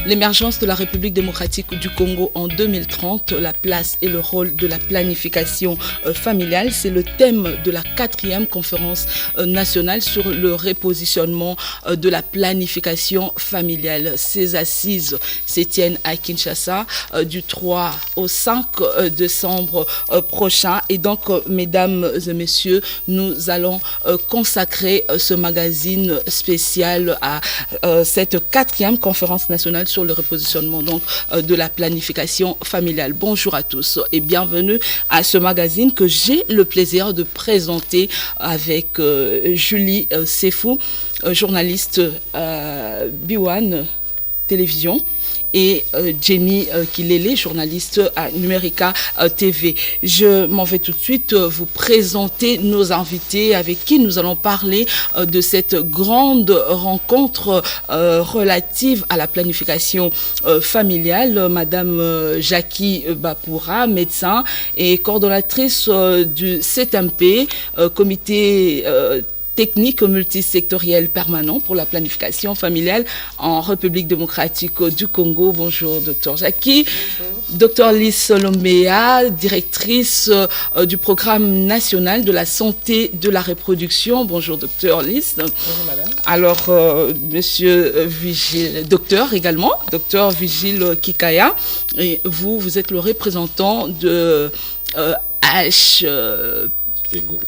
L'émergence de la République démocratique du Congo en 2030, la place et le rôle de la planification familiale, c'est le thème de la 4e conférence nationale sur le repositionnement de la planification familiale. Ces assises se tiennent à Kinshasa du 3 au 5 décembre prochain. Et donc, mesdames et messieurs, nous allons consacrer ce magazine spécial à cette 4e conférence nationale sur le repositionnement donc, de la planification familiale. Bonjour à tous et bienvenue à ce magazine que j'ai le plaisir de présenter avec Julie Sefou, journaliste B1 Télévision, et Jenny Kilele, journaliste à Numérica TV. Je m'en vais tout de suite vous présenter nos invités avec qui nous allons parler de cette grande rencontre relative à la planification familiale. Madame Jackie Bapoura, médecin et coordonnatrice du CETMP, comité technique multisectoriel permanent pour la planification familiale en République démocratique du Congo. Bonjour, docteur Jackie. Bonjour. Docteur Lise Solombea, directrice du programme national de la santé de la reproduction. Bonjour, docteur Lise. Bonjour, madame. Alors, monsieur Vigile, docteur également, docteur Vigile Kikaya, et vous êtes le représentant de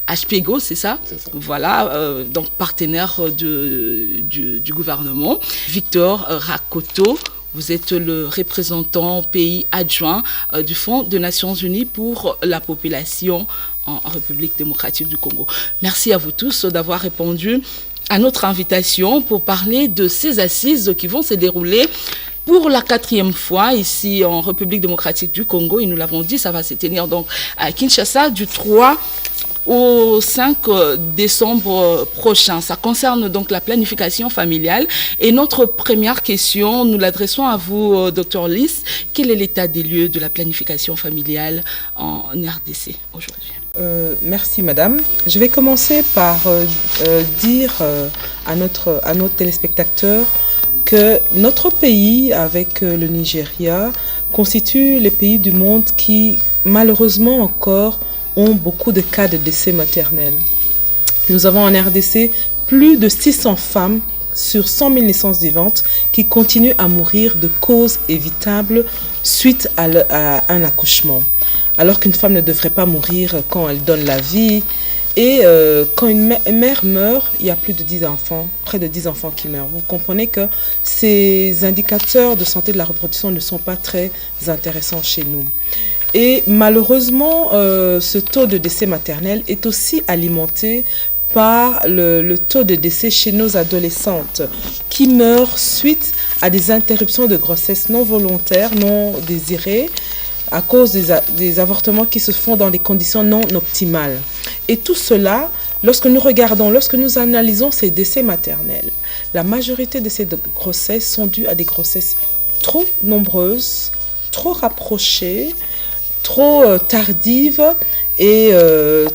HPEGO, c'est ça? Voilà, donc partenaire du gouvernement. Victor Rakoto, vous êtes le représentant pays adjoint du Fonds des Nations Unies pour la population en République démocratique du Congo. Merci à vous tous d'avoir répondu à notre invitation pour parler de ces assises qui vont se dérouler pour la 4e fois ici en République démocratique du Congo. Et nous l'avons dit, ça va se tenir donc à Kinshasa du 3 au 5 décembre prochain. Ça concerne donc la planification familiale. Et notre première question, nous l'adressons à vous, Dr Lise. Quel est l'état des lieux de la planification familiale en RDC aujourd'hui? Merci, madame. Je vais commencer par dire à nos téléspectateurs que notre pays, avec le Nigeria, constitue les pays du monde qui, malheureusement encore, ont beaucoup de cas de décès maternels. Nous avons en RDC plus de 600 femmes sur 100 000 naissances vivantes qui continuent à mourir de causes évitables suite à un accouchement. Alors qu'une femme ne devrait pas mourir quand elle donne la vie. Et quand une mère meurt, il y a plus de 10 enfants, près de 10 enfants qui meurent. Vous comprenez que ces indicateurs de santé de la reproduction ne sont pas très intéressants chez nous. Et malheureusement, ce taux de décès maternel est aussi alimenté par le taux de décès chez nos adolescentes qui meurent suite à des interruptions de grossesse non volontaires, non désirées, à cause des avortements qui se font dans des conditions non optimales. Et tout cela, lorsque nous analysons ces décès maternels, la majorité de ces grossesses sont dues à des grossesses trop nombreuses, trop rapprochées, trop tardives et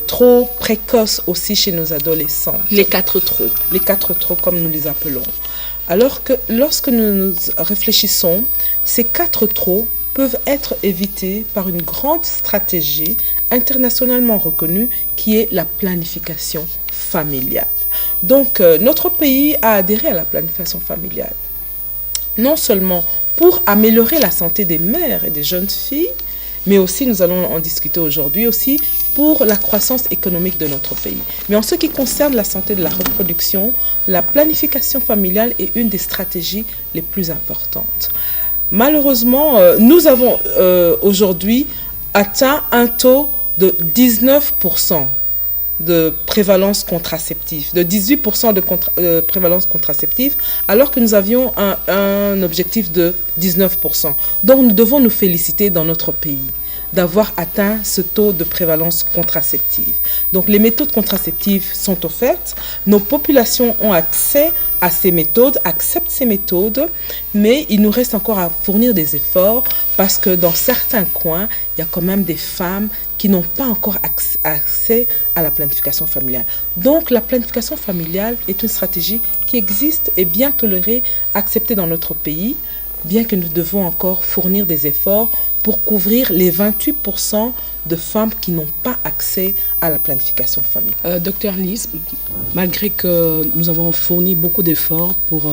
trop précoces aussi chez nos adolescents. Les 4 trop. Les 4 trop, comme nous les appelons. Alors que lorsque nous réfléchissons, ces 4 trop peuvent être évités par une grande stratégie internationalement reconnue qui est la planification familiale. Donc, notre pays a adhéré à la planification familiale, non seulement pour améliorer la santé des mères et des jeunes filles, mais aussi, nous allons en discuter aujourd'hui, aussi pour la croissance économique de notre pays. Mais en ce qui concerne la santé de la reproduction, la planification familiale est une des stratégies les plus importantes. Malheureusement, nous avons aujourd'hui atteint un taux de 19% de prévalence contraceptive, de 18% de prévalence contraceptive, alors que nous avions un objectif de 19%. Donc nous devons nous féliciter dans notre pays d'avoir atteint ce taux de prévalence contraceptive. Donc les méthodes contraceptives sont offertes, nos populations ont accès à ces méthodes, acceptent ces méthodes, mais il nous reste encore à fournir des efforts parce que dans certains coins, il y a quand même des femmes qui n'ont pas encore accès à la planification familiale. Donc la planification familiale est une stratégie qui existe et bien tolérée, acceptée dans notre pays, bien que nous devons encore fournir des efforts pour couvrir les 28% de femmes qui n'ont pas accès à la planification familiale. Docteur Lise, malgré que nous avons fourni beaucoup d'efforts pour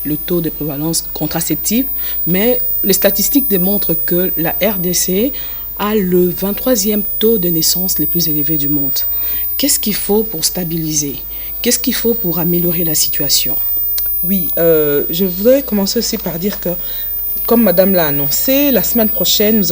le taux de prévalence contraceptive, mais les statistiques démontrent que la RDC a le 23e taux de naissance le plus élevé du monde. Qu'est-ce qu'il faut pour stabiliser? Qu'est-ce qu'il faut pour améliorer la situation? Oui, je voudrais commencer aussi par dire que, comme Madame l'a annoncé, la semaine prochaine,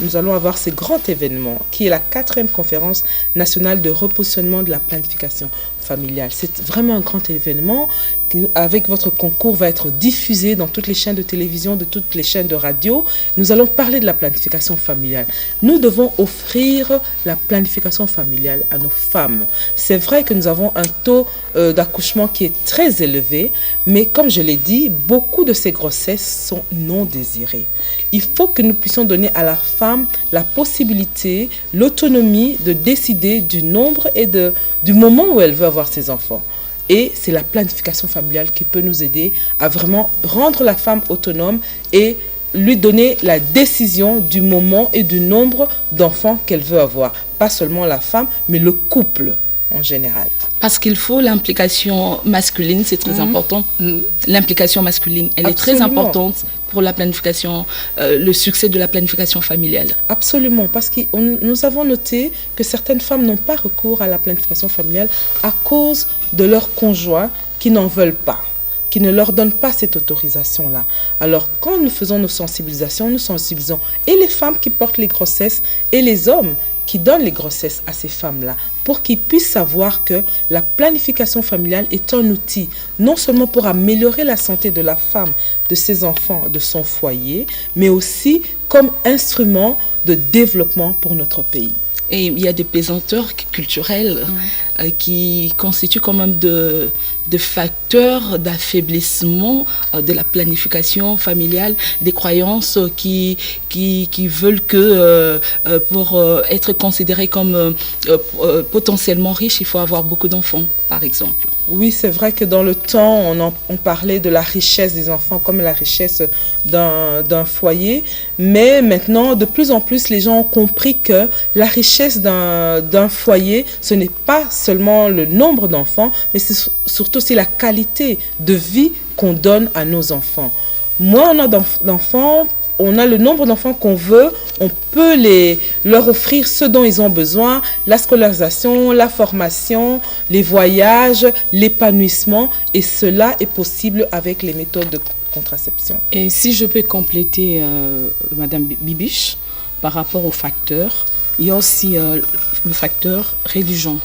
nous allons avoir ce grand événement qui est la 4e conférence nationale de repositionnement de la planification familiale. C'est vraiment un grand événement qui, avec votre concours, va être diffusé dans toutes les chaînes de télévision, de toutes les chaînes de radio. Nous allons parler de la planification familiale. Nous devons offrir la planification familiale à nos femmes. C'est vrai que nous avons un taux d'accouchement qui est très élevé, mais comme je l'ai dit, beaucoup de ces grossesses sont non désirées. Il faut que nous puissions donner à la femme la possibilité, l'autonomie de décider du nombre et du moment où elle veut avoir ses enfants. Et c'est la planification familiale qui peut nous aider à vraiment rendre la femme autonome et lui donner la décision du moment et du nombre d'enfants qu'elle veut avoir. Pas seulement la femme, mais le couple en général. Parce qu'il faut l'implication masculine, c'est très important. L'implication masculine, elle Absolument. est très importante pour la planification, le succès de la planification familiale. Absolument, parce que nous avons noté que certaines femmes n'ont pas recours à la planification familiale à cause de leurs conjoints qui n'en veulent pas, qui ne leur donnent pas cette autorisation-là. Alors, quand nous faisons nos sensibilisations, nous sensibilisons et les femmes qui portent les grossesses et les hommes qui donnent les grossesses à ces femmes-là, pour qu'ils puissent savoir que la planification familiale est un outil, non seulement pour améliorer la santé de la femme, de ses enfants, de son foyer, mais aussi comme instrument de développement pour notre pays. Et il y a des pesanteurs culturels qui constituent quand même de facteurs d'affaiblissement de la planification familiale, des croyances qui veulent que pour être considéré comme potentiellement riche, il faut avoir beaucoup d'enfants, par exemple. Oui, c'est vrai que dans le temps, on parlait de la richesse des enfants comme la richesse d'un foyer. Mais maintenant, de plus en plus, les gens ont compris que la richesse d'un foyer, ce n'est pas seulement le nombre d'enfants, mais c'est surtout aussi la qualité de vie qu'on donne à nos enfants. Moins on a d'enfants, on a le nombre d'enfants qu'on veut, on peut leur offrir ce dont ils ont besoin, la scolarisation, la formation, les voyages, l'épanouissement, et cela est possible avec les méthodes de contraception. Et si je peux compléter, Madame Bibiche, par rapport aux facteurs, il y a aussi le facteur religion,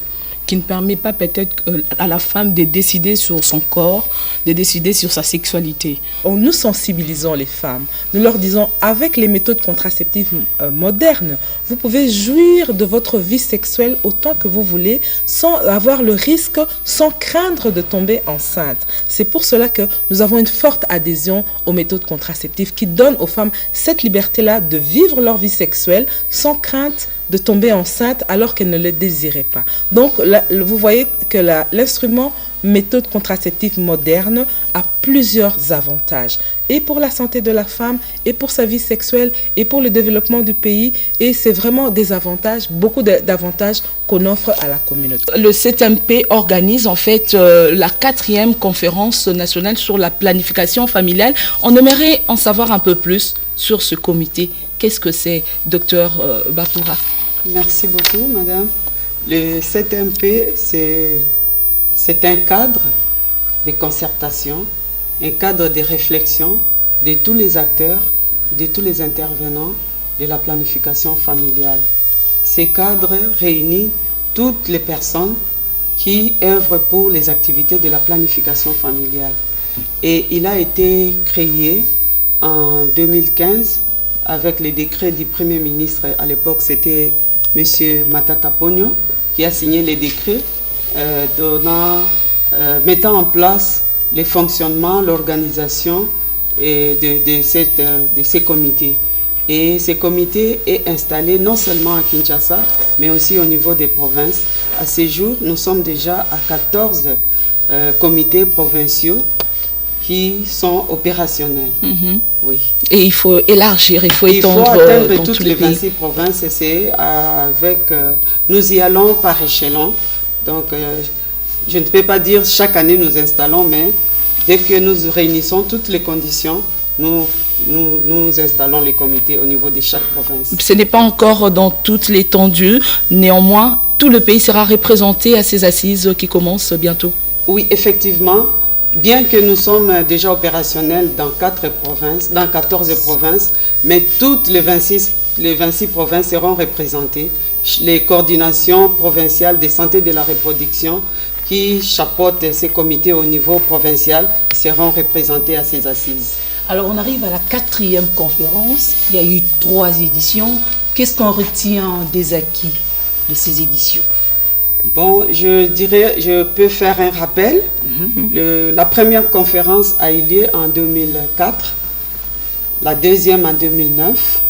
qui ne permet pas peut-être à la femme de décider sur son corps, de décider sur sa sexualité. Nous sensibilisons les femmes. Nous leur disons, avec les méthodes contraceptives modernes, vous pouvez jouir de votre vie sexuelle autant que vous voulez, sans avoir le risque, sans craindre de tomber enceinte. C'est pour cela que nous avons une forte adhésion aux méthodes contraceptives qui donnent aux femmes cette liberté-là de vivre leur vie sexuelle sans crainte de tomber enceinte alors qu'elle ne le désirait pas. Donc, là, vous voyez que l'instrument méthode contraceptive moderne a plusieurs avantages. Et pour la santé de la femme, et pour sa vie sexuelle, et pour le développement du pays. Et c'est vraiment des avantages, beaucoup d'avantages qu'on offre à la communauté. Le CTMP organise en fait la 4e conférence nationale sur la planification familiale. On aimerait en savoir un peu plus sur ce comité. Qu'est-ce que c'est, docteur Bapoura? Merci beaucoup, madame. Le CTMP, c'est un cadre de concertation, un cadre de réflexion de tous les acteurs, de tous les intervenants de la planification familiale. Ce cadre réunit toutes les personnes qui œuvrent pour les activités de la planification familiale. Et il a été créé en 2015 avec les décrets du Premier ministre. À l'époque, c'était M. Matata Ponyo qui a signé les décrets mettant en place les fonctionnements, l'organisation de ces comités. Et ces comités est installé non seulement à Kinshasa, mais aussi au niveau des provinces. À ce jour, nous sommes déjà à 14 comités provinciaux qui sont opérationnels. Oui. Et il faut élargir, il faut Il étendre faut atteindre dans toutes tous les les pays. 26 provinces et c'est avec... nous y allons par échelon. Donc, je ne peux pas dire chaque année nous installons, mais dès que nous réunissons toutes les conditions, nous installons les comités au niveau de chaque province. Ce n'est pas encore dans toute l'étendue, néanmoins, tout le pays sera représenté à ces assises qui commencent bientôt. Oui, effectivement, bien que nous sommes déjà opérationnels dans 14 provinces, mais toutes les 26 provinces seront représentées. Les coordinations provinciales de santé de la reproduction qui chapeautent ces comités au niveau provincial seront représentées à ces assises. Alors on arrive à la 4e conférence, il y a eu 3 éditions. Qu'est-ce qu'on retient des acquis de ces éditions? Bon, je peux faire un rappel. La première conférence a eu lieu en 2004, la deuxième en 2009,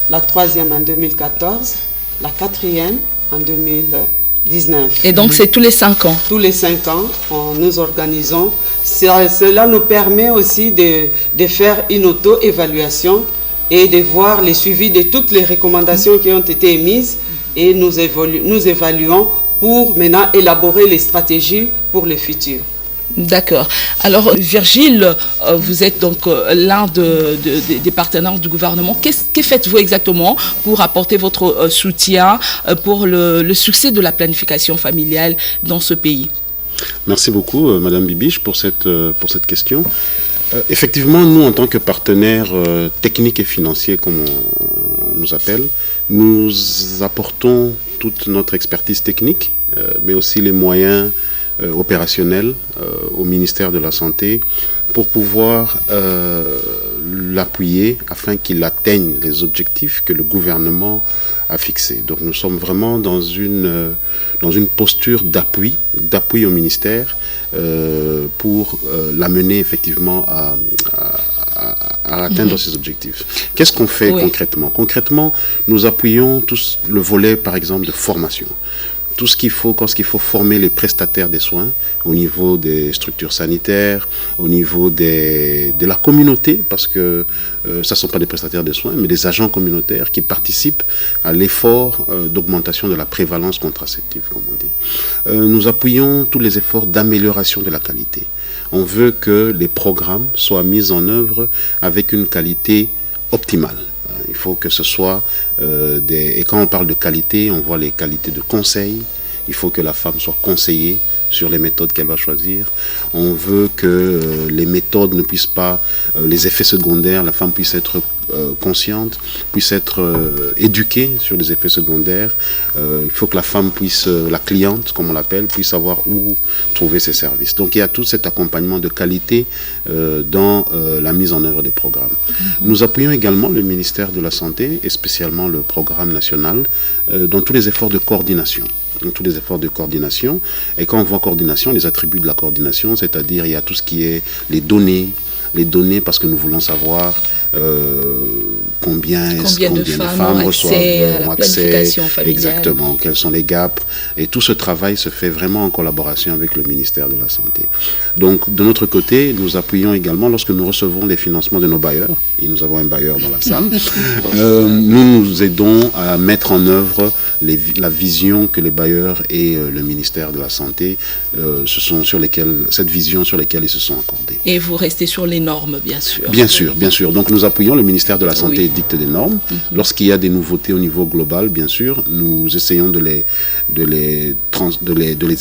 la troisième en 2014, la quatrième en 2019. Et donc c'est tous les 5 ans. Tous les 5 ans, nous organisons. Cela nous permet aussi de faire une auto-évaluation et de voir les suivis de toutes les recommandations qui ont été émises et nous évaluons pour maintenant élaborer les stratégies pour le futur. D'accord. Alors Virgile, vous êtes donc l'un des partenaires du gouvernement. Que faites-vous exactement pour apporter votre soutien pour le succès de la planification familiale dans ce pays? Merci beaucoup Madame Bibiche pour cette question. Effectivement, nous en tant que partenaires techniques et financiers, comme on nous appelle, nous apportons toute notre expertise technique, mais aussi les moyens opérationnels au ministère de la Santé pour pouvoir l'appuyer afin qu'il atteigne les objectifs que le gouvernement a fixés. Donc nous sommes vraiment dans une posture d'appui au ministère pour l'amener effectivement à atteindre ces objectifs. Qu'est-ce qu'on fait concrètement? Concrètement, nous appuyons tous le volet, par exemple, de formation. Tout ce qu'il faut, quand il faut former les prestataires des soins au niveau des structures sanitaires, au niveau de la communauté, parce que ça ne sont pas des prestataires de soins, mais des agents communautaires qui participent à l'effort d'augmentation de la prévalence contraceptive, comme on dit. Nous appuyons tous les efforts d'amélioration de la qualité. On veut que les programmes soient mis en œuvre avec une qualité optimale. Il faut que ce soit et quand on parle de qualité, on voit les qualités de conseil. Il faut que la femme soit conseillée sur les méthodes qu'elle va choisir. On veut que les méthodes ne puissent pas, les effets secondaires, la femme puisse être consciente, puisse être éduquée sur les effets secondaires. Il faut que la femme puisse, la cliente, comme on l'appelle, puisse savoir où trouver ses services. Donc il y a tout cet accompagnement de qualité dans la mise en œuvre des programmes. Nous appuyons également le ministère de la Santé et spécialement le programme national dans tous les efforts de coordination. Et quand on voit coordination, les attributs de la coordination, c'est-à-dire il y a tout ce qui est les données parce que nous voulons savoir combien de femmes reçoivent accès, exactement, quels sont les gaps, et tout ce travail se fait vraiment en collaboration avec le ministère de la Santé. Donc de notre côté, nous appuyons également lorsque nous recevons les financements de nos bailleurs, et nous avons un bailleur dans la salle, nous aidons à mettre en œuvre la vision que les bailleurs et le ministère de la Santé cette vision sur laquelle ils se sont accordés. Et vous restez sur les normes, bien sûr. Bien sûr. Donc nous appuyons le ministère de la Santé et dicte des normes. Lorsqu'il y a des nouveautés au niveau global, bien sûr, nous essayons de les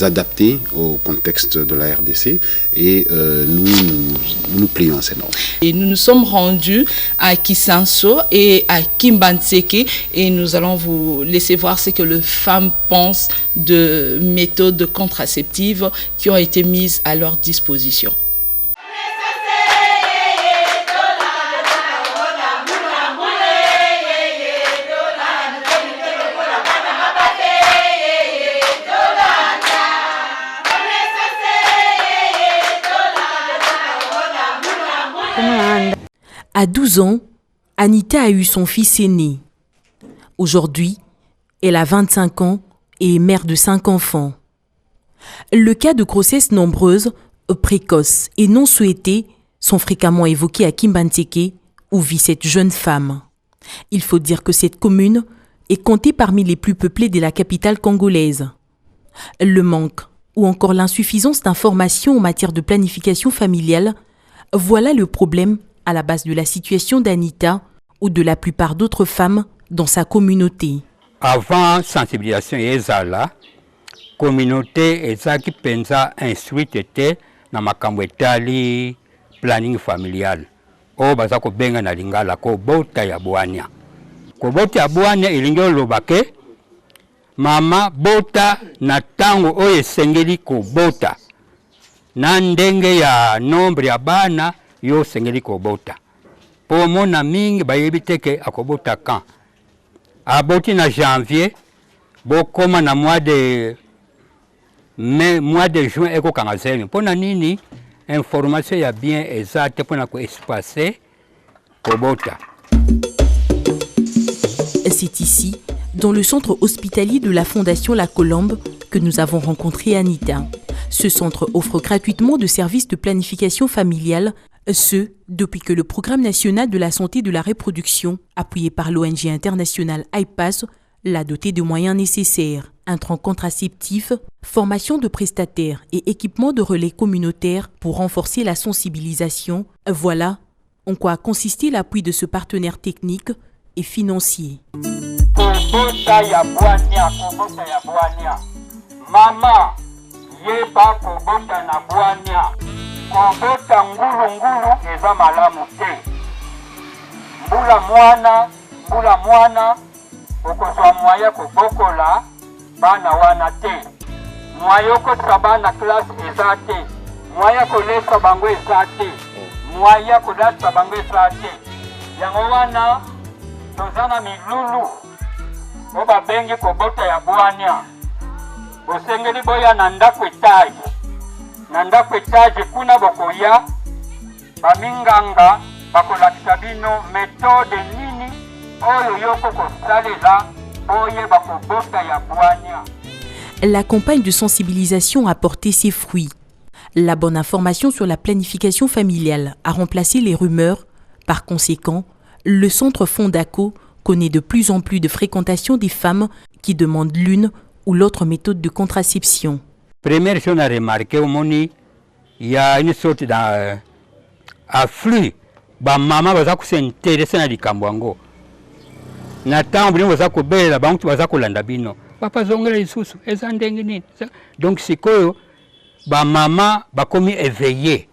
adapter au contexte de la RDC et nous plions à ces normes. Et nous nous sommes rendus à Kisanso et à Kimbanseke et nous allons vous laisser voir ce que les femmes pensent de méthodes contraceptives qui ont été mises à leur disposition. À 12 ans, Anita a eu son fils aîné. Aujourd'hui, elle a 25 ans et est mère de 5 enfants. Le cas de grossesse nombreuse, précoce et non souhaitée sont fréquemment évoqués à Kimbanteke, où vit cette jeune femme. Il faut dire que cette commune est comptée parmi les plus peuplées de la capitale congolaise. Le manque ou encore l'insuffisance d'informations en matière de planification familiale, voilà le problème à la base de la situation d'Anita ou de la plupart d'autres femmes dans sa communauté. Avant sensibilisation ezala, communauté ezaki penza instruite te na makambo etali planning familial. O baza ko benga na lingala ko bota ya bwania. Ko bota ya bwania ilingi olobake mama bota na tango oyo esengeli ko bota. Na ndenge ya nombre ya bana yo sengeli ko bota. Po mona mingi bayebi teke akobota kan. Aboti na janvier, bokoma na mois de mai, mois de juin eko kangazeli. Pona nini information ya bien exacte pona ko espacer kobota. C'est ici, dans le centre hospitalier de la Fondation La Colombe, que nous avons rencontré Anita. Ce centre offre gratuitement de services de planification familiale, ce, depuis que le Programme national de la santé de la reproduction, appuyé par l'ONG internationale IPAS, l'a doté de moyens nécessaires. Intrants contraceptifs, formation de prestataires et équipement de relais communautaires pour renforcer la sensibilisation. Voilà en quoi a consisté l'appui de ce partenaire technique et financier. Mama, yeba kobota na bwania. Kobota ngulu eza malamu te. Mbula mwana, okozwa mwaya kobokola bana wana te. Mwaya kosa bana classe eza te. Mwaya kolesa bango eza te. Mwaya kolasa bango eza te. Yango wana tozana milulu. Oba bengi kobota ya bwania. Bosengeli boya na ndako etaje. Na ndako etaje kuna bokoya baminganga bakolakisa bino méthode nini oyo yoko kosalela boye bakobota ya bwania. La campagne de sensibilisation a porté ses fruits. La bonne information sur la planification familiale a remplacé les rumeurs. Par conséquent, le centre Fondaco connaît de plus en plus de fréquentation des femmes qui demandent l'une ou l'autre méthode de contraception. Première chose à remarquer au moni, il y a une sorte d'afflux. Ba mama baza s'intéresser na likambo. Na tambo ni baza ko bela bantu baza ko landa bino. Papa zongela isusu eza ndenge nini. Donc sikoyo ba mama bakomi éveillé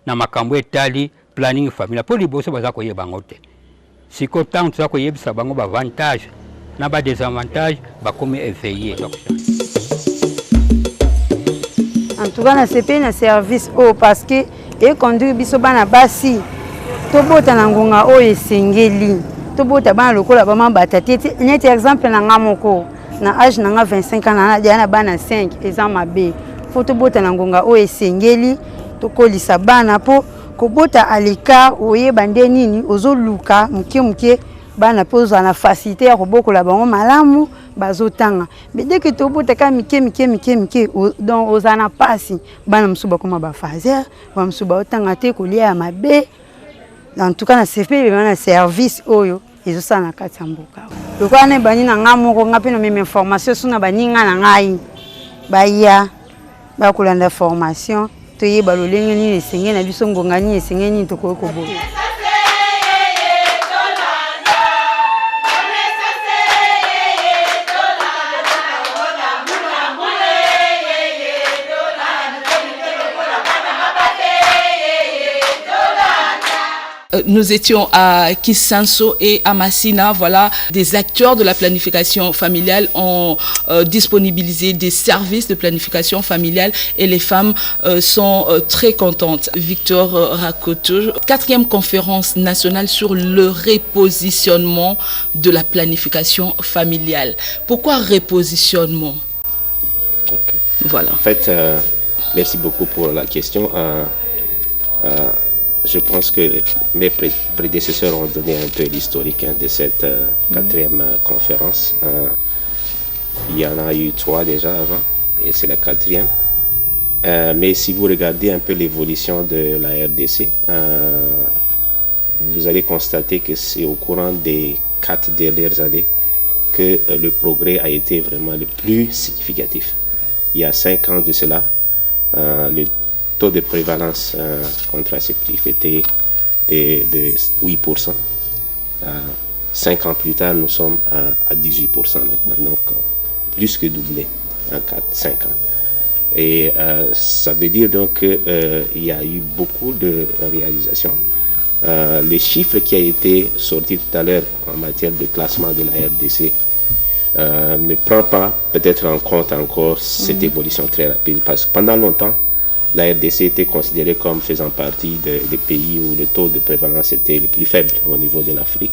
na makambo etali planning familial. Po liboso baza ko yeba ngote. Siko tango baza ko yebisa bango ba avantage na ba désavantage bakomi éveillé. En tout cas, c'est un service parce que et conduire biso bana basi to bota na ngonga o esengeli to bota bana lokola ba mambata tete net exemple na ngamoko na âge na 25 ans na dia na bana 5 eza mabe faut to bota na ngonga o esengeli to kolisa bana po ko bota alika oye bande nini ozoluka muke bana poza na facilité ya kobokola bango malamu bazotanga mais dès que to bota ka mike donc ozana pasi bana msuba koma ba fazer ba msuba otanga te kolia mabe. En tout cas na CP bana service oyo ezosana kati ya mboka lokwa ne bani na ngamoko ngape no même information suna baninga na ngai baya bakolanda formation to yeba lolenge ni esenge na biso ngonga ni esenge ni to ko bo. Nous étions à Kisanso et à Massina. Voilà, des acteurs de la planification familiale ont disponibilisé des services de planification familiale et les femmes sont très contentes. Victor Rakoto, 4e conférence nationale sur le repositionnement de la planification familiale. Pourquoi repositionnement? Voilà. En fait, merci beaucoup pour la question. Je pense que mes prédécesseurs ont donné un peu l'historique de cette 4e conférence. Il y en a eu 3 déjà avant, et c'est la 4e. Mais si vous regardez un peu l'évolution de la RDC, vous allez constater que c'est au courant des 4 dernières années que le progrès a été vraiment le plus significatif. Il y a 5 ans de cela, le taux de prévalence contraceptif était de 8%. 5 ans plus tard, nous sommes à 18% maintenant, donc plus que doublé en 4-5 ans. Et ça veut dire donc qu'il y a eu beaucoup de réalisations. Les chiffres qui ont été sortis tout à l'heure en matière de classement de la RDC ne prend pas peut-être en compte encore cette évolution très rapide, parce que pendant longtemps, la RDC était considérée comme faisant partie des pays où le taux de prévalence était le plus faible au niveau de l'Afrique.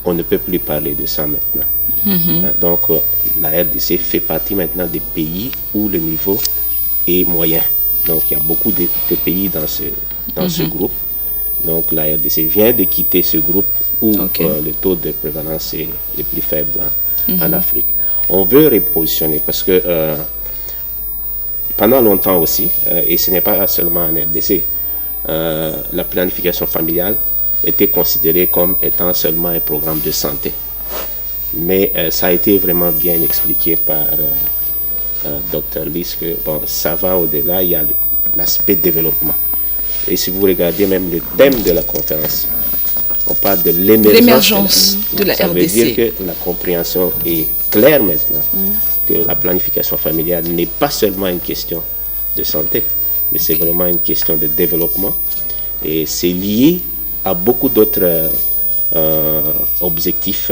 On ne peut plus parler de ça maintenant. Donc la RDC fait partie maintenant des pays où le niveau est moyen. Donc il y a beaucoup de pays dans ce groupe. Donc la RDC vient de quitter ce groupe où le taux de prévalence est le plus faible en Afrique. On veut repositionner parce que pendant longtemps aussi, et ce n'est pas seulement en RDC, la planification familiale était considérée comme étant seulement un programme de santé. Mais ça a été vraiment bien expliqué par Dr. Lys que bon, ça va au-delà, il y a l'aspect développement. Et si vous regardez même le thème de la conférence, on parle de l'émergence de la RDC. Ça veut dire que la compréhension est claire maintenant, que la planification familiale n'est pas seulement une question de santé, mais c'est vraiment une question de développement. Et c'est lié à beaucoup d'autres objectifs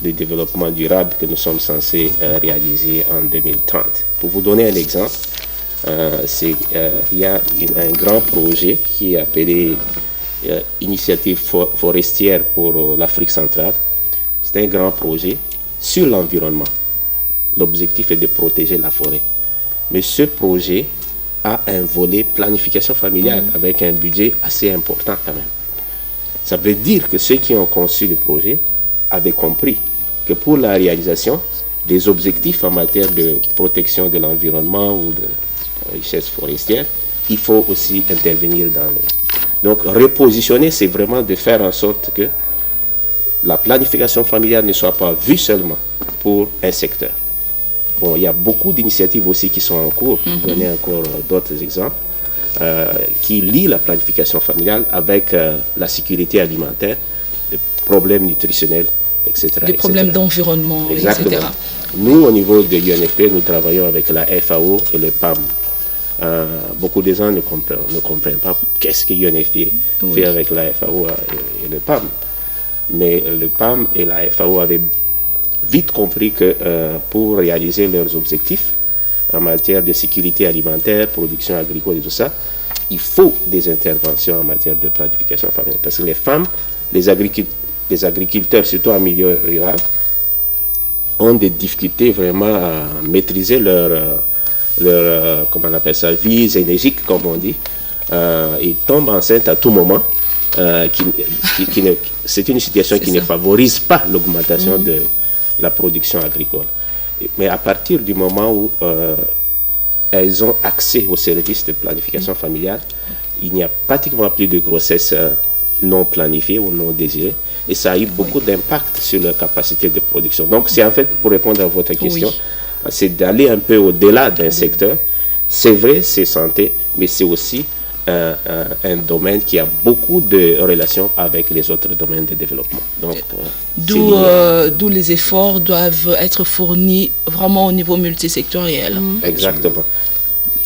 de développement durable que nous sommes censés réaliser en 2030. Pour vous donner un exemple, il y a un grand projet qui est appelé Initiative forestière pour l'Afrique centrale. C'est un grand projet sur l'environnement. L'objectif est de protéger la forêt. Mais ce projet a un volet planification familiale avec un budget assez important quand même. Ça veut dire que ceux qui ont conçu le projet avaient compris que pour la réalisation des objectifs en matière de protection de l'environnement ou de richesse forestière, il faut aussi intervenir dans le... Donc repositionner, c'est vraiment de faire en sorte que la planification familiale ne soit pas vue seulement pour un secteur. Bon, il y a beaucoup d'initiatives aussi qui sont en cours, pour donner encore d'autres exemples, qui lient la planification familiale avec la sécurité alimentaire, les problèmes nutritionnels, etc. Les problèmes d'environnement, etc. Nous, au niveau de l'UNFP, nous travaillons avec la FAO et le PAM. Beaucoup de gens ne comprennent pas qu'est-ce que l'UNFP fait avec la FAO et le PAM. Mais le PAM et la FAO avaient vite compris que pour réaliser leurs objectifs en matière de sécurité alimentaire, production agricole et tout ça, il faut des interventions en matière de planification familiale. Parce que les femmes, les agriculteurs, surtout en milieu rural, ont des difficultés vraiment à maîtriser leur comment on appelle ça, vie énergique, comme on dit. Ils tombent enceintes à tout moment. C'est une situation qui ne favorise pas l'augmentation de la production agricole. Mais à partir du moment où elles ont accès aux services de planification familiale, il n'y a pratiquement plus de grossesse non planifiée ou non désirée. Et ça a eu beaucoup d'impact sur leur capacité de production. Donc c'est en fait, pour répondre à votre question, c'est d'aller un peu au-delà d'un secteur. C'est vrai, c'est santé, mais c'est aussi un domaine qui a beaucoup de relations avec les autres domaines de développement. Donc, d'où les efforts doivent être fournis vraiment au niveau multisectoriel. Exactement.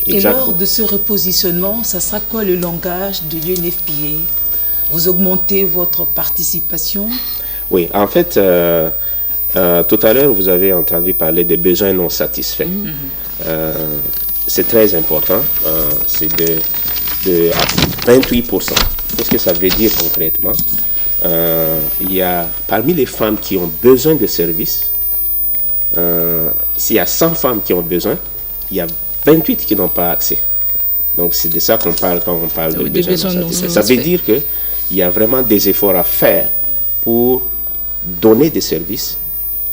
Et lors de ce repositionnement, ça sera quoi le langage de l'UNFPA? Vous augmentez votre participation? Oui, en fait, tout à l'heure, vous avez entendu parler des besoins non satisfaits. C'est très important. C'est de 28%. Qu'est-ce que ça veut dire concrètement? Il y a, parmi les femmes qui ont besoin de services, s'il y a 100 femmes qui ont besoin, il y a 28 qui n'ont pas accès. Donc c'est de ça qu'on parle quand on parle de besoins non satisfaits. Ça veut dire qu'il y a vraiment des efforts à faire pour donner des services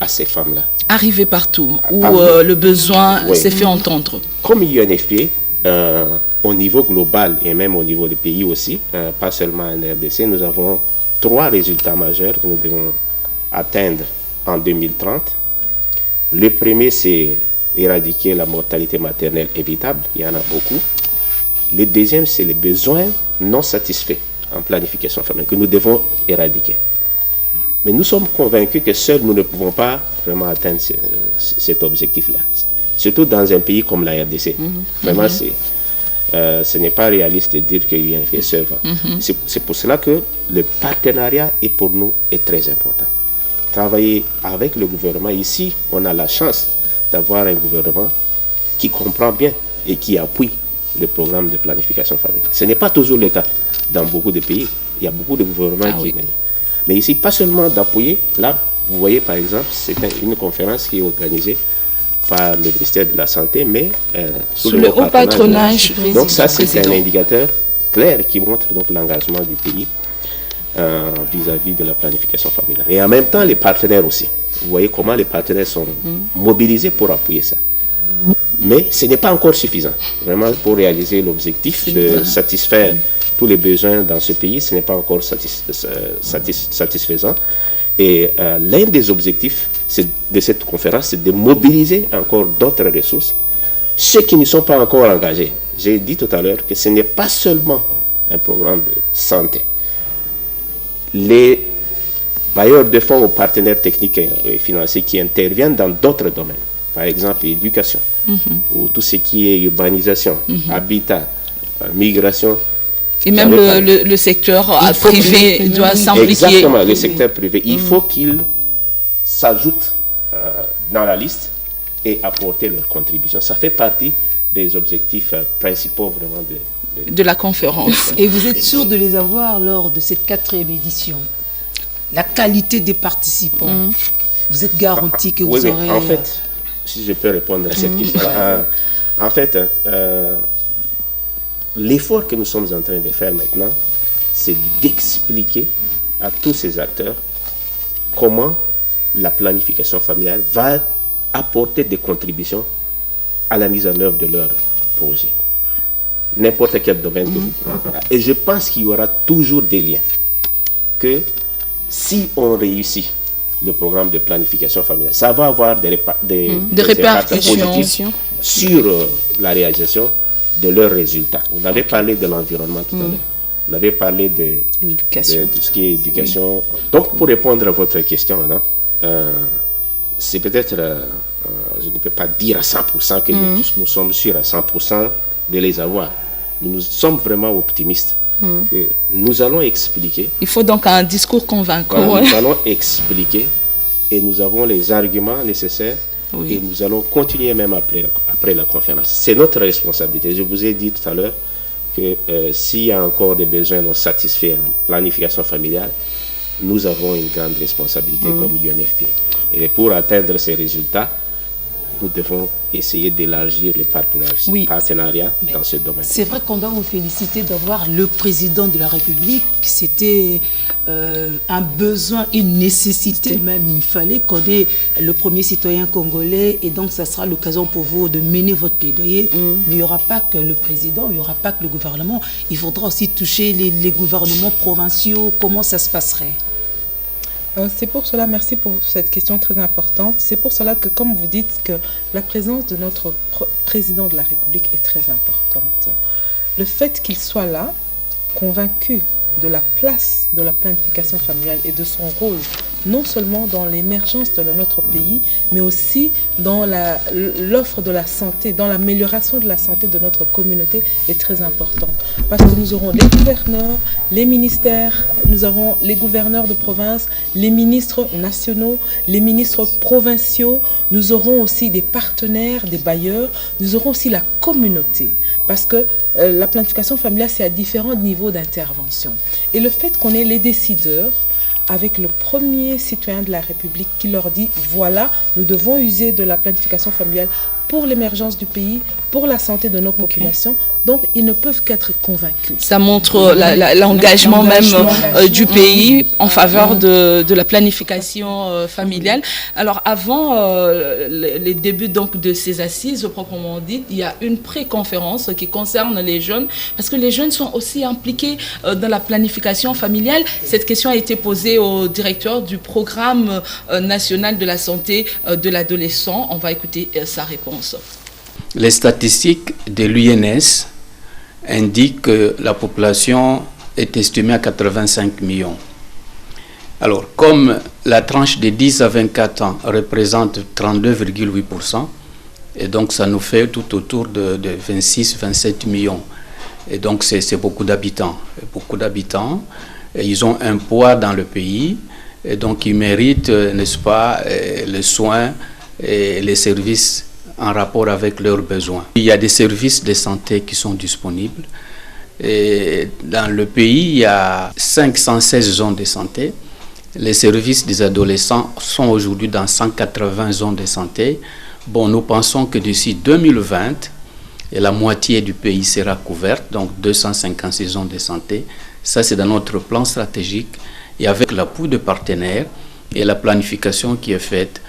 à ces femmes-là. Arriver partout où le besoin s'est fait entendre. Comme UNFPA, au niveau global et même au niveau des pays aussi, pas seulement en RDC, nous avons 3 résultats majeurs que nous devons atteindre en 2030. Le premier, c'est éradiquer la mortalité maternelle évitable, il y en a beaucoup. Le deuxième, c'est les besoins non satisfaits en planification familiale que nous devons éradiquer. Mais nous sommes convaincus que seuls nous ne pouvons pas vraiment atteindre cet objectif-là. Surtout dans un pays comme la RDC. Vraiment, ce n'est pas réaliste de dire qu'il y a un fait seul. C'est pour cela que le partenariat pour nous est très important. Travailler avec le gouvernement, ici, on a la chance d'avoir un gouvernement qui comprend bien et qui appuie le programme de planification familiale. Ce n'est pas toujours le cas dans beaucoup de pays. Il y a beaucoup de gouvernements qui... Mais ici, pas seulement d'appuyer. Là, vous voyez, par exemple, c'est une conférence qui est organisée par le ministère de la Santé, mais sous le haut patronage. Donc ça, c'est un indicateur clair qui montre donc l'engagement du pays vis-à-vis de la planification familiale. Et en même temps, les partenaires aussi. Vous voyez comment les partenaires sont mobilisés pour appuyer ça. Mais ce n'est pas encore suffisant. Vraiment, pour réaliser l'objectif de satisfaire tous les besoins dans ce pays, ce n'est pas encore satisfaisant. Et l'un des objectifs de cette conférence, c'est de mobiliser encore d'autres ressources, ceux qui ne sont pas encore engagés. J'ai dit tout à l'heure que ce n'est pas seulement un programme de santé. Les bailleurs de fonds ou partenaires techniques et financiers qui interviennent dans d'autres domaines, par exemple l'éducation, ou tout ce qui est urbanisation, habitat, migration. Et même le secteur privé doit s'impliquer. Exactement, le secteur privé. Il faut qu'il s'ajoute dans la liste et apporter leur contribution. Ça fait partie des objectifs principaux vraiment de la conférence. Et vous êtes sûr de les avoir lors de cette 4e édition? La qualité des participants, vous êtes garanti que vous aurez... En fait, si je peux répondre à cette question, en fait, l'effort que nous sommes en train de faire maintenant, c'est d'expliquer à tous ces acteurs comment la planification familiale va apporter des contributions à la mise en œuvre de leur projet. N'importe quel domaine que vous prenez. Et je pense qu'il y aura toujours des liens. Que si on réussit le programme de planification familiale, ça va avoir des répercussions positives sur la réalisation de leurs résultats. On avait parlé de l'environnement tout à l'heure. On avait parlé de tout ce qui est éducation. Donc, pour répondre à votre question, c'est peut-être, je ne peux pas dire à 100% que nous sommes sûrs à 100% de les avoir. Mais nous sommes vraiment optimistes. Et nous allons expliquer. Il faut donc un discours convaincant. Nous allons expliquer et nous avons les arguments nécessaires. Et nous allons continuer même après la conférence. C'est notre responsabilité. Je vous ai dit tout à l'heure que s'il y a encore des besoins non satisfaits en planification familiale, nous avons une grande responsabilité comme UNFPA. Et pour atteindre ces résultats, nous devons essayer d'élargir les partenariats dans ce domaine. C'est vrai qu'on doit vous féliciter d'avoir le président de la République. C'était un besoin, une nécessité même. Il fallait qu'on ait le premier citoyen congolais et donc ça sera l'occasion pour vous de mener votre plaidoyer. Mais il n'y aura pas que le président, il n'y aura pas que le gouvernement. Il faudra aussi toucher les gouvernements provinciaux. Comment ça se passerait ? C'est pour cela, merci pour cette question très importante. C'est pour cela que, comme vous dites, que la présence de notre président de la République est très importante. Le fait qu'il soit là, convaincu de la place de la planification familiale et de son rôle, non seulement dans l'émergence de notre pays, mais aussi dans l'offre de la santé, dans l'amélioration de la santé de notre communauté, est très important. Parce que nous aurons les gouverneurs, les ministères, nous aurons les gouverneurs de province, les ministres nationaux, les ministres provinciaux, nous aurons aussi des partenaires, des bailleurs, nous aurons aussi la communauté. Parce que la planification familiale, c'est à différents niveaux d'intervention. Et le fait qu'on ait les décideurs, avec le premier citoyen de la République qui leur dit, voilà, nous devons user de la planification familiale pour l'émergence du pays, pour la santé de nos populations. Donc, ils ne peuvent qu'être convaincus. Ça montre l'engagement même du pays en faveur de la planification familiale. Alors, avant les débuts donc, de ces assises, proprement dites, il y a une pré-conférence qui concerne les jeunes, parce que les jeunes sont aussi impliqués dans la planification familiale. Cette question a été posée au directeur du programme national de la santé de l'adolescent. On va écouter sa réponse. Les statistiques de l'UNS indiquent que la population est estimée à 85 millions. Alors, comme la tranche de 10 à 24 ans représente 32,8%, et donc ça nous fait tout autour de 26-27 millions. Et donc c'est beaucoup d'habitants. Et ils ont un poids dans le pays, et donc ils méritent, n'est-ce pas, les soins et les services en rapport avec leurs besoins. Il y a des services de santé qui sont disponibles. Et dans le pays, il y a 516 zones de santé. Les services des adolescents sont aujourd'hui dans 180 zones de santé. Bon, nous pensons que d'ici 2020, la moitié du pays sera couverte, donc 256 zones de santé. Ça, c'est dans notre plan stratégique. Et avec l'appui de partenaires et la planification qui est faite,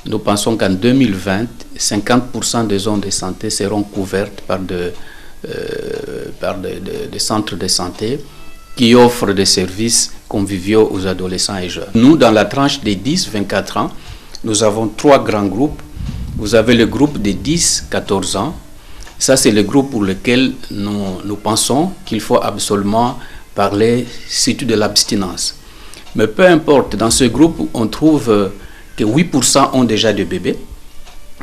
nous pensons qu'en 2020, 50% des zones de santé seront couvertes par des centres de santé qui offrent des services conviviaux aux adolescents et jeunes. Nous, dans la tranche des 10-24 ans, nous avons 3 grands groupes. Vous avez le groupe des 10-14 ans. Ça, c'est le groupe pour lequel nous pensons qu'il faut absolument parler surtout de l'abstinence. Mais peu importe, dans ce groupe, on trouve que 8% ont déjà des bébés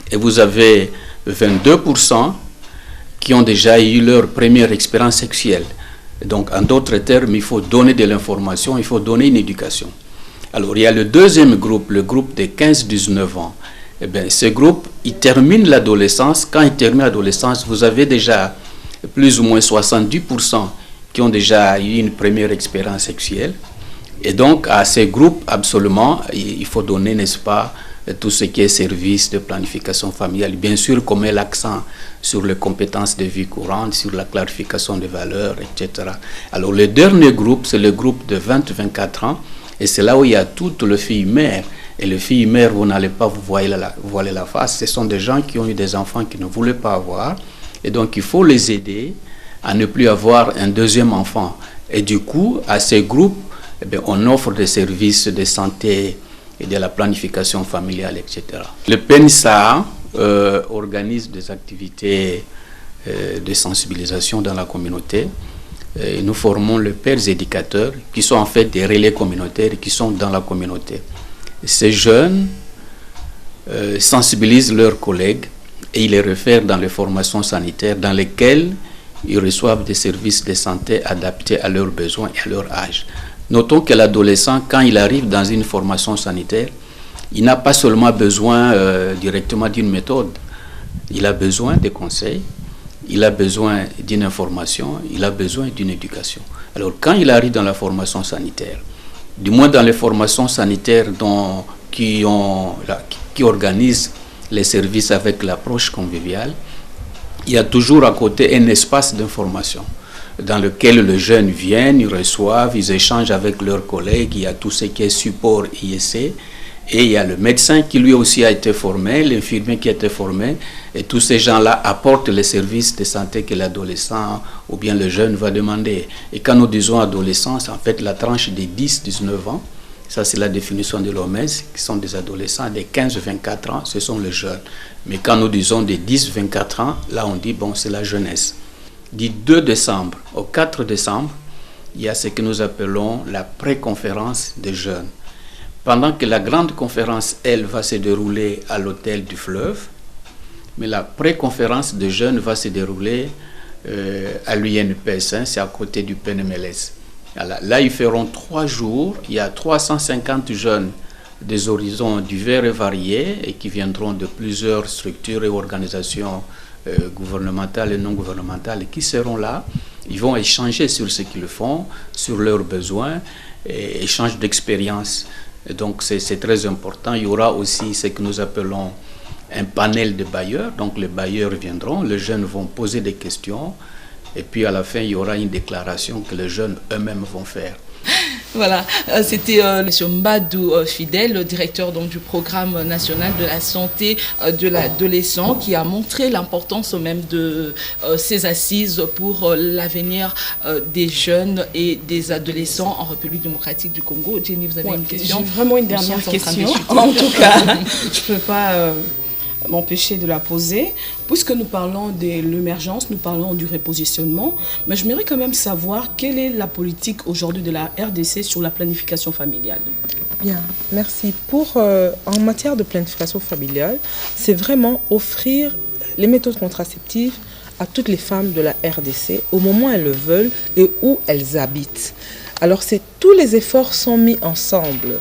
et vous avez 22% qui ont déjà eu leur première expérience sexuelle. Donc, en d'autres termes, il faut donner de l'information, il faut donner une éducation. Alors, il y a le deuxième groupe, le groupe des 15-19 ans. Eh bien, ce groupe, il termine l'adolescence. Quand il termine l'adolescence, vous avez déjà plus ou moins 70% qui ont déjà eu une première expérience sexuelle. Et donc, à ces groupes, absolument, il faut donner, n'est-ce pas, tout ce qui est service de planification familiale. Bien sûr, qu'on met l'accent sur les compétences de vie courante, sur la clarification des valeurs, etc. Alors, le dernier groupe, c'est le groupe de 20-24 ans. Et c'est là où il y a toutes les filles mères. Et les filles mères, vous n'allez pas vous voiler la face. Ce sont des gens qui ont eu des enfants qu'ils ne voulaient pas avoir. Et donc, il faut les aider à ne plus avoir un deuxième enfant. Et du coup, à ces groupes, eh bien, on offre des services de santé et de la planification familiale, etc. Le PNSA organise des activités de sensibilisation dans la communauté. Et nous formons les pères éducateurs qui sont en fait des relais communautaires qui sont dans la communauté. Ces jeunes sensibilisent leurs collègues et ils les réfèrent dans les formations sanitaires dans lesquelles ils reçoivent des services de santé adaptés à leurs besoins et à leur âge. Notons que l'adolescent, quand il arrive dans une formation sanitaire, il n'a pas seulement besoin directement d'une méthode, il a besoin de conseils, il a besoin d'une information, il a besoin d'une éducation. Alors quand il arrive dans la formation sanitaire, du moins dans les formations sanitaires qui organisent les services avec l'approche conviviale, il y a toujours à côté un espace d'information dans lequel les jeunes viennent, ils reçoivent, ils échangent avec leurs collègues, il y a tout ce qui est support IEC, et il y a le médecin qui lui aussi a été formé, l'infirmier qui a été formé, et tous ces gens-là apportent les services de santé que l'adolescent ou bien le jeune va demander. Et quand nous disons adolescence, en fait la tranche des 10-19 ans, ça c'est la définition de l'OMS, qui sont des adolescents, des 15-24 ans, ce sont les jeunes. Mais quand nous disons des 10-24 ans, là on dit bon c'est la jeunesse. Du 2 décembre au 4 décembre, il y a ce que nous appelons la pré-conférence des jeunes. Pendant que la grande conférence, elle, va se dérouler à l'hôtel du Fleuve, mais la pré-conférence des jeunes va se dérouler à l'UNPS, c'est à côté du PNMLS. Là, ils feront 3 jours, il y a 350 jeunes des horizons divers et variés et qui viendront de plusieurs structures et organisations gouvernementales et non gouvernementales qui seront là. Ils vont échanger sur ce qu'ils font, sur leurs besoins, et échange d'expériences. Donc c'est très important. Il y aura aussi ce que nous appelons un panel de bailleurs. Donc les bailleurs viendront, les jeunes vont poser des questions et puis à la fin, il y aura une déclaration que les jeunes eux-mêmes vont faire. Voilà, c'était M. Mbadou Fidèle, le directeur donc, du programme national de la santé de l'adolescent, qui a montré l'importance même de ces assises pour l'avenir des jeunes et des adolescents en République démocratique du Congo. Jenny, vous avez une question? J'ai vraiment une dernière question. En tout cas, je ne peux pas m'empêcher de la poser. Puisque nous parlons de l'émergence, nous parlons du repositionnement, mais je voudrais quand même savoir quelle est la politique aujourd'hui de la RDC sur la planification familiale. Bien, merci. En matière de planification familiale, c'est vraiment offrir les méthodes contraceptives à toutes les femmes de la RDC au moment où elles le veulent et où elles habitent. Alors, tous les efforts sont mis ensemble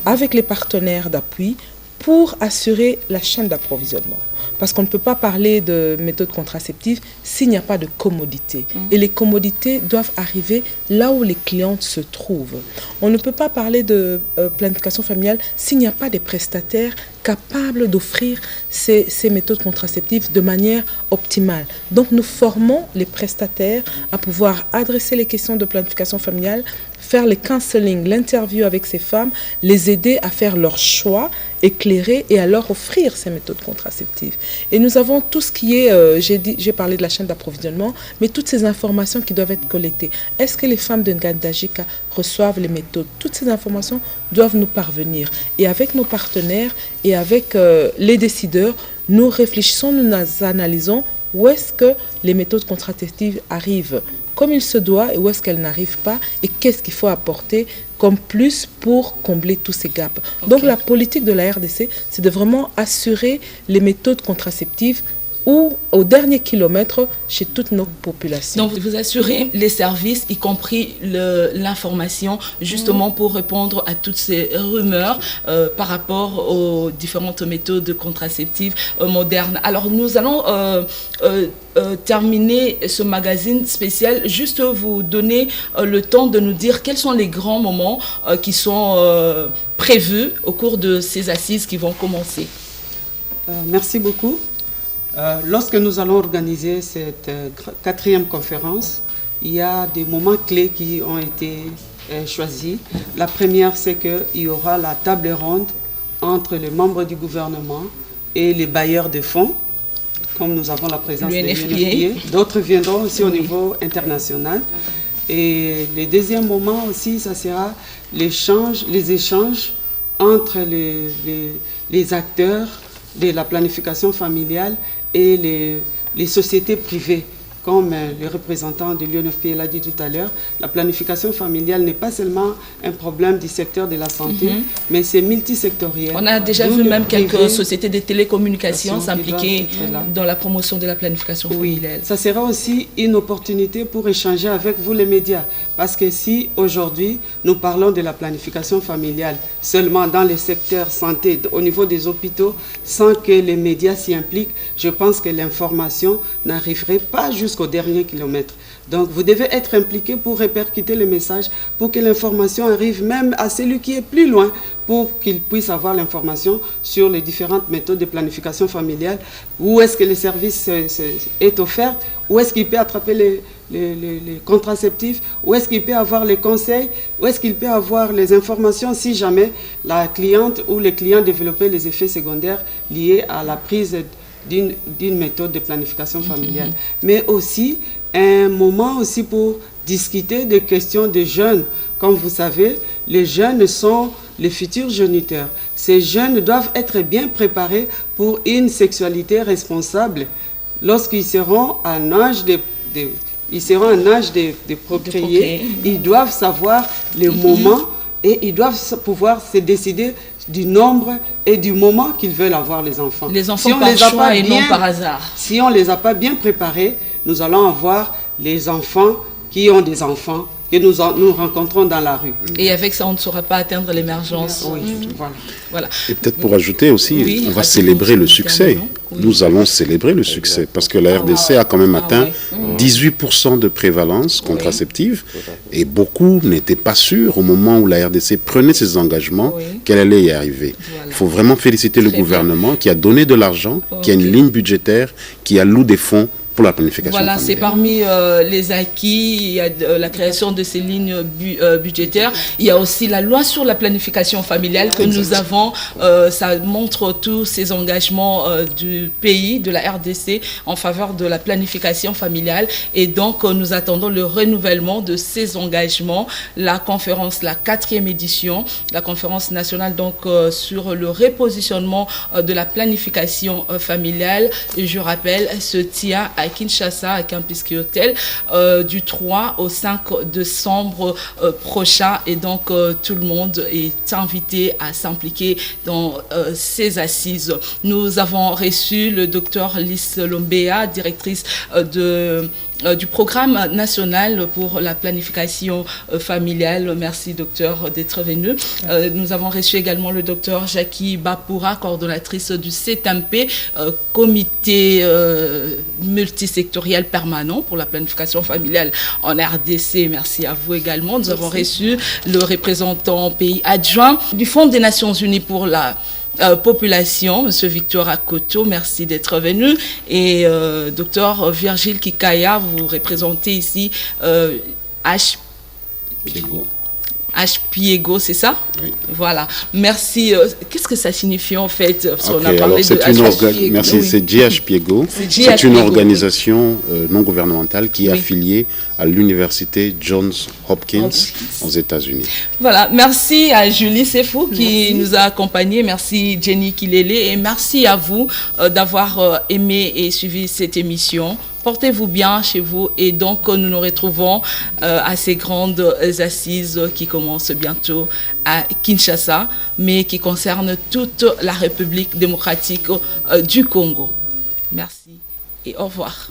avec les partenaires d'appui pour assurer la chaîne d'approvisionnement. Parce qu'on ne peut pas parler de méthodes contraceptives s'il n'y a pas de commodité. Et les commodités doivent arriver là où les clientes se trouvent. On ne peut pas parler de planification familiale s'il n'y a pas des prestataires capables d'offrir ces méthodes contraceptives de manière optimale. Donc nous formons les prestataires à pouvoir adresser les questions de planification familiale, faire le counseling, l'interview avec ces femmes, les aider à faire leur choix éclairé et à leur offrir ces méthodes contraceptives. Et nous avons tout ce qui est, j'ai parlé de la chaîne d'approvisionnement, mais toutes ces informations qui doivent être collectées. Est-ce que les femmes de Ngandajika reçoivent les méthodes? Toutes ces informations doivent nous parvenir. Et avec nos partenaires et avec les décideurs, nous réfléchissons, nous analysons où est-ce que les méthodes contraceptives arrivent comme il se doit et où est-ce qu'elles n'arrivent pas et qu'est-ce qu'il faut apporter comme plus pour combler tous ces gaps. Okay. Donc la politique de la RDC, c'est de vraiment assurer les méthodes contraceptives ou au dernier kilomètre chez toutes nos populations. Donc vous assurez les services, y compris l'information, justement pour répondre à toutes ces rumeurs par rapport aux différentes méthodes contraceptives modernes. Alors nous allons terminer ce magazine spécial, juste vous donner le temps de nous dire quels sont les grands moments qui sont prévus au cours de ces assises qui vont commencer. Merci beaucoup. Lorsque nous allons organiser cette 4e conférence, il y a des moments clés qui ont été choisis. La première, c'est qu'il y aura la table ronde entre les membres du gouvernement et les bailleurs de fonds, comme nous avons la présence de l'UNFPA. D'autres viendront aussi au niveau international. Et le deuxième moment aussi, ça sera les échanges entre les acteurs de la planification familiale et les sociétés privées. Comme le représentant de l'UNFPA l'a dit tout à l'heure, la planification familiale n'est pas seulement un problème du secteur de la santé, mais c'est multisectoriel. On a déjà vu même quelques sociétés de télécommunications s'impliquer dans la promotion de la planification familiale. Ça sera aussi une opportunité pour échanger avec vous les médias. Parce que si aujourd'hui nous parlons de la planification familiale seulement dans le secteur santé, au niveau des hôpitaux, sans que les médias s'y impliquent, je pense que l'information n'arriverait pas jusqu'au dernier kilomètre. Donc vous devez être impliqué pour répercuter le message, pour que l'information arrive même à celui qui est plus loin, pour qu'il puisse avoir l'information sur les différentes méthodes de planification familiale, où est-ce que le service est offert, où est-ce qu'il peut attraper les contraceptifs, où est-ce qu'il peut avoir les conseils, où est-ce qu'il peut avoir les informations si jamais la cliente ou le client développait les effets secondaires liés à la prise d'une méthode de planification familiale. Mais aussi un moment aussi pour discuter des questions des jeunes. Comme vous savez, les jeunes sont les futurs géniteurs. Ces jeunes doivent être bien préparés pour une sexualité responsable. Lorsqu'ils seront en âge de procréer, ils doivent savoir les moments et ils doivent pouvoir se décider du nombre et du moment qu'ils veulent avoir les enfants. Les enfants par choix et non par hasard. Si on ne les a pas bien préparés, nous allons avoir les enfants qui ont des enfants que nous rencontrons dans la rue. Et avec ça, on ne saura pas atteindre l'émergence. Oui, voilà. Et peut-être pour ajouter aussi, on va célébrer le succès. nous allons célébrer le succès parce que la RDC a quand même atteint 18% de prévalence contraceptive et beaucoup n'étaient pas sûrs au moment où la RDC prenait ses engagements qu'elle allait y arriver. Il faut vraiment féliciter le gouvernement qui a donné de l'argent, qui a une ligne budgétaire, qui alloue des fonds pour la planification familiale. C'est parmi les acquis, il y a la création de ces lignes budgétaires. Il y a aussi la loi sur la planification familiale que nous avons. Ça montre tous ces engagements du pays, de la RDC, en faveur de la planification familiale. Et donc, nous attendons le renouvellement de ces engagements. La conférence, la 4e édition, la conférence nationale donc, sur le repositionnement de la planification familiale, je rappelle, se tient à Kinshasa, à Kempinski Hotel, du 3 au 5 décembre prochain. Et donc, tout le monde est invité à s'impliquer dans ces assises. Nous avons reçu le docteur Lys Lombea, directrice du programme national pour la planification familiale. Merci, docteur, d'être venu. Nous avons reçu également le docteur Jackie Bapoura, coordonnatrice du CETAMP, comité multisectoriel permanent pour la planification familiale en RDC. Merci à vous également. Nous avons reçu le représentant pays adjoint du Fonds des Nations Unies pour la population, M. Victor Akoto, merci d'être venu. Et Dr Virgile Kikaya, vous représentez ici HPIEGO, c'est ça? Oui. Voilà. Merci. Qu'est-ce que ça signifie en fait? On a parlé de merci, c'est GHPIEGO. C'est une organisation non gouvernementale qui est affiliée à l'université Johns Hopkins aux États-Unis. Voilà. Merci à Julie Sefou qui nous a accompagnés. Merci Jenny Kilele et merci à vous d'avoir aimé et suivi cette émission. Portez-vous bien chez vous et donc nous nous retrouvons à ces grandes assises qui commencent bientôt à Kinshasa, mais qui concernent toute la République démocratique du Congo. Merci et au revoir.